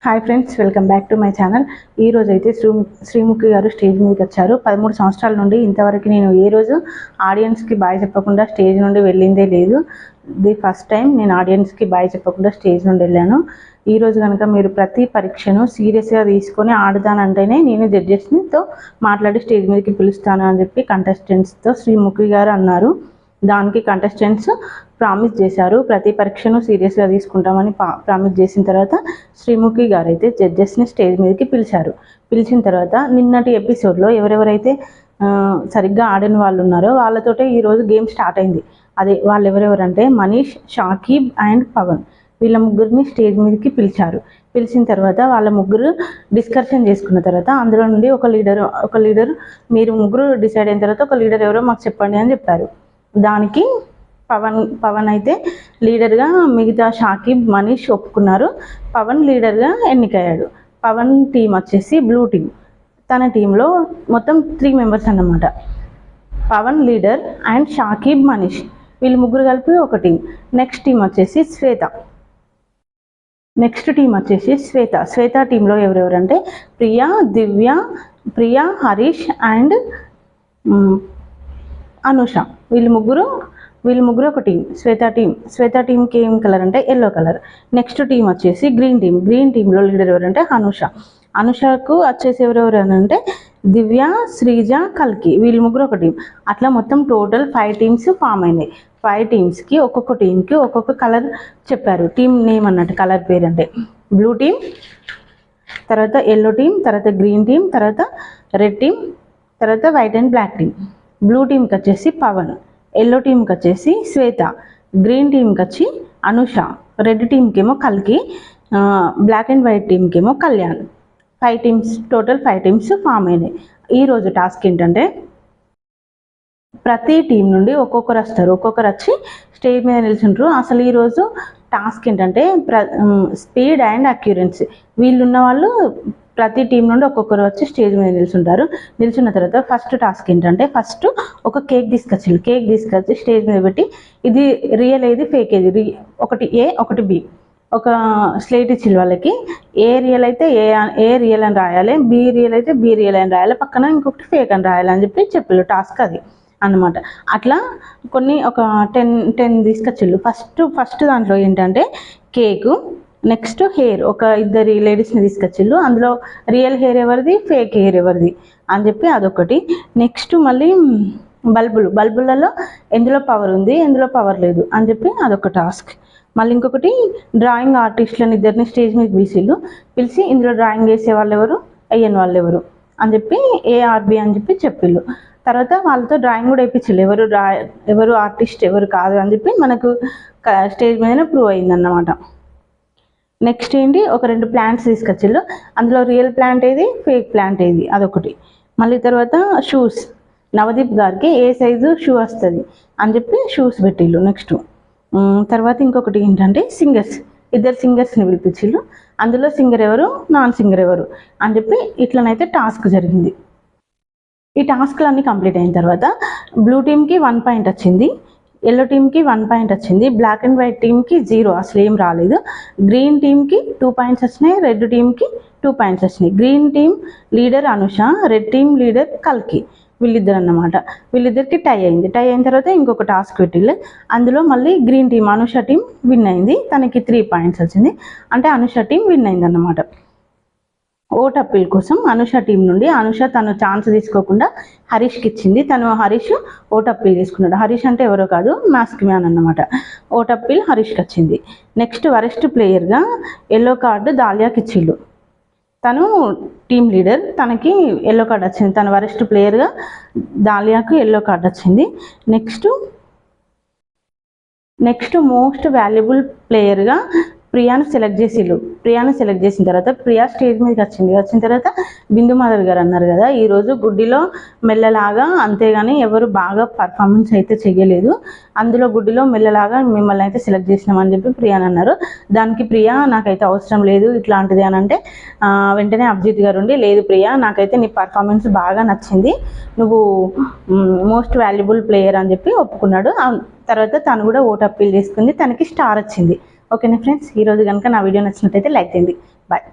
Hi friends, welcome back to my channel. ఈ రోజు అయితే శ్రీముఖి గారు స్టేజ్ మీదకి వచ్చారు. 13 సంవత్సరాల నుండి ఇంతవరకు నేను ఏ రోజు ఆడియన్స్కి బాయ్ చెప్పకుండా స్టేజ్ నుండి వెళ్ళిందే లేదు. ది ఫస్ట్ టైం నేను ఆడియన్స్కి బాయ్ చెప్పకుండా స్టేజ్ నుండి వెళ్ళాను. ఈ రోజు కనుక మీరు ప్రతి పరీక్షను సీరియస్గా తీసుకొని ఆడుతానంటేనే నేను జడ్జెస్తో మాట్లాడి స్టేజ్ మీదకి పిలుస్తాను అని చెప్పి కంటెస్టెంట్స్తో శ్రీముఖి గారు అన్నారు. దానికి కంటెస్టెంట్స్ ప్రామిస్ చేశారు, ప్రతి పరీక్షను సీరియస్గా తీసుకుంటామని ప్రామిస్ చేసిన తర్వాత శ్రీముఖి గారు అయితే జడ్జెస్ని స్టేజ్ మీదకి పిలిచారు. పిలిచిన తర్వాత నిన్నటి ఎపిసోడ్లో ఎవరెవరైతే సరిగ్గా ఆడిన వాళ్ళు ఉన్నారో వాళ్ళతోటే ఈరోజు గేమ్ స్టార్ట్ అయింది. అదే వాళ్ళు ఎవరెవరంటే మనీష్, షాకీబ్ అండ్ పవన్, వీళ్ళ ముగ్గురిని స్టేజ్ మీదకి పిలిచారు. పిలిచిన తర్వాత వాళ్ళ ముగ్గురు డిస్కషన్ చేసుకున్న తర్వాత అందులో నుండి ఒక లీడర్ మీరు ముగ్గురు డిసైడ్ అయిన తర్వాత ఒక లీడర్ ఎవరో మాకు చెప్పండి అని చెప్పారు. దానికి పవన్ అయితే లీడర్గా, మిగతా షాకీబ్, మనీష్ ఒప్పుకున్నారు. పవన్ లీడర్గా ఎన్నికయ్యాడు. పవన్ టీం వచ్చేసి బ్లూ టీం. తన టీంలో మొత్తం 3 మెంబర్స్ అన్నమాట. పవన్ లీడర్ అండ్ షాకీబ్, మనీష్, వీళ్ళు ముగ్గురు కలిపి ఒక టీం. నెక్స్ట్ టీం వచ్చేసి శ్వేత టీంలో ఎవరెవరంటే ప్రియా, దివ్య, హరీష్ అండ్ అనుష, వీళ్ళు ముగ్గురు ఒక టీం. శ్వేత టీంకి ఏం కలర్ అంటే ఎల్లో కలర్. నెక్స్ట్ టీం వచ్చేసి గ్రీన్ టీంలో లీడర్ ఎవరంటే అనుషకు వచ్చేసి ఎవరెవరు అంటే దివ్య, శ్రీజ, కల్కి, వీళ్ళు ముగ్గురు ఒక టీం. అట్లా మొత్తం టోటల్ 5 టీమ్స్ ఫామ్ అయినాయి. 5 టీమ్స్కి ఒక్కొక్క టీంకి ఒక్కొక్క కలర్ చెప్పారు. టీం నేమ్ అన్నట్టు, కలర్ పేరు అంటే బ్లూ టీం, తర్వాత ఎల్లో టీం, తర్వాత గ్రీన్ టీం, తర్వాత రెడ్ టీం, తర్వాత white and black team. Blue టీంకి వచ్చేసి పవన్, ఎల్లో టీంకి వచ్చేసి శ్వేత, గ్రీన్ టీంకి వచ్చి అనుష, రెడ్ టీంకి ఏమో కల్కి, బ్లాక్ అండ్ వైట్ టీంకి ఏమో Kalyan. 5 teams, total 5 teams form అయినాయి. ఈరోజు టాస్క్ ఏంటంటే ప్రతి టీం నుండి ఒక్కొక్కరు వస్తారు, ఒక్కొక్కరు వచ్చి స్టేజ్ మీద నిల్చుంటారు. అసలు ఈరోజు టాస్క్ ఏంటంటే స్పీడ్ అండ్ అక్యూరెన్సీ. వీళ్ళున్న వాళ్ళు ప్రతి టీం నుండి ఒక్కొక్కరు వచ్చి స్టేజ్ మీద నిల్చుంటారు. నిల్చున్న తర్వాత ఫస్ట్ టాస్క్ ఏంటంటే ఫస్ట్ ఒక కేక్ తీసుకొచ్చి స్టేజ్ మీద పెట్టి ఇది రియల్ ఏది ఫేక్ ఏది, ఒకటి ఏ ఒకటి బి, ఒక స్లేట్ ఇచ్చిన వాళ్ళకి ఏ రియల్ అయితే ఏ రియల్ అని రాయాలి, బి రియల్ అయితే బి రియల్ అని రాయాలి, పక్కన ఇంకొకటి ఫేక్ అని రాయాలి అని చెప్పి చెప్పారు. టాస్క్ అది అన్నమాట. అట్లా కొన్ని ఒక 10 తీసుకొచ్చిళ్ళు. ఫస్ట్ దాంట్లో ఏంటంటే కేకు, నెక్స్ట్ హెయిర్, ఒక 2 లేడీస్ని తీసుకొచ్చిళ్ళు. అందులో రియల్ హెయిర్ ఎవరిది, ఫేక్ హెయిర్ ఎవరిది అని చెప్పి అదొకటి. నెక్స్ట్ మళ్ళీ బల్బులలో ఎందులో పవర్ ఉంది, ఎందులో పవర్ లేదు అని చెప్పి అదొక టాస్క్. మళ్ళీ ఇంకొకటి డ్రాయింగ్ ఆర్టిస్టులను 2 స్టేజ్ మీద పిలిచి ఇందులో డ్రాయింగ్ వేసే వాళ్ళు ఎవరు, వేయని వాళ్ళు ఎవరు అని చెప్పి ఏఆర్బి అని చెప్పి చెప్పిళ్ళు. తర్వాత వాళ్ళతో డ్రాయింగ్ కూడా వేయించిళ్ళు, ఎవరు ఆర్టిస్ట్ ఎవరు కాదు అని చెప్పి మనకు స్టేజ్ మీదనే ప్రూవ్ అయిందన్నమాట. నెక్స్ట్ ఏంటి, ఒక 2 ప్లాంట్స్ తీసుకొచ్చిళ్ళు. అందులో రియల్ ప్లాంట్ ఏది, ఫేక్ ప్లాంట్ ఏది, అదొకటి. మళ్ళీ తర్వాత షూస్, నవదీప్ గారికి ఏ సైజు షూ వస్తుంది అని చెప్పి షూస్ పెట్టిళ్ళు. నెక్స్ట్ తర్వాత ఇంకొకటి ఏంటంటే సింగర్స్, 2 సింగర్స్ని పిలిపించిళ్ళు. అందులో సింగర్ ఎవరు, నాన్ సింగర్ ఎవరు అని చెప్పి ఇట్లనైతే టాస్క్ జరిగింది. ఈ టాస్క్లన్నీ కంప్లీట్ అయిన తర్వాత బ్లూ టీంకి 1 పాయింట్ వచ్చింది, ఎల్లో టీంకి 1 పాయింట్ వచ్చింది, బ్లాక్ అండ్ వైట్ టీంకి 0, అసలు ఏం రాలేదు. గ్రీన్ టీంకి 2 పాయింట్స్ వచ్చినాయి, రెడ్ టీంకి 2 పాయింట్స్ వచ్చినాయి. Green team leader Anusha, red team leader కల్కి, వీళ్ళిద్దరు అన్నమాట. వీళ్ళిద్దరికి టై అయింది. టై అయిన తర్వాత ఇంకొక టాస్క్ పెట్టిళ్ళు. అందులో మళ్ళీ green team Anusha team win అయింది, తనకి 3 పాయింట్స్ వచ్చింది. అంటే అనుష టీం విన్ అయింది అన్నమాట. ఓట్ అప్పీల్ కోసం అనుష టీం నుండి తను ఛాన్స్ తీసుకోకుండా హరీష్కి ఇచ్చింది. హరీష్ ఓట్ అప్పీల్ తీసుకున్నాడు. హరీష్ అంటే ఎవరో కాదు, మాస్క్ మ్యాన్ అన్నమాట. ఓట్ అప్పీల్ హరీష్కి వచ్చింది. నెక్స్ట్ వరెస్ట్ ప్లేయర్గా ఎల్లో కార్డు దాలియాకి ఇచ్చిళ్ళు. తను టీం లీడర్, తనకి ఎల్లో కార్డు వచ్చింది. తను వరెస్ట్ ప్లేయర్గా దాలియాకు ఎల్లో కార్డు వచ్చింది. నెక్స్ట్ మోస్ట్ వాల్యుబుల్ ప్లేయర్గా ప్రియాను సెలెక్ట్ చేసిన తర్వాత ప్రియా స్టేజ్ మీదకి వచ్చిన తర్వాత బిందు మాధవ్ గారు అన్నారు కదా, ఈరోజు గుడ్డిలో మెల్లలాగా, అంతేగాని ఎవరు బాగా పర్ఫార్మెన్స్ అయితే చేయలేదు, అందులో గుడ్డిలో మెల్లలాగా మిమ్మల్ని అయితే సెలెక్ట్ చేసినామని చెప్పి ప్రియాని అన్నారు. దానికి ప్రియా నాకైతే అవసరం లేదు ఇట్లాంటిది అని అంటే వెంటనే అభిజిత్ గారు ఉండి, లేదు ప్రియా నాకైతే నీ పర్ఫార్మెన్స్ బాగా నచ్చింది, నువ్వు మోస్ట్ వాల్యుబుల్ ప్లేయర్ అని చెప్పి ఒప్పుకున్నాడు. తర్వాత తను కూడా ఓట్ అప్పీల్ చేసుకుంది, తనకి స్టార్ వచ్చింది. ఓకేనా ఫ్రెండ్స్, ఈరోజు కనుక నా వీడియో నచ్చినట్టయితే లైక్ చేయండి. బాయ్.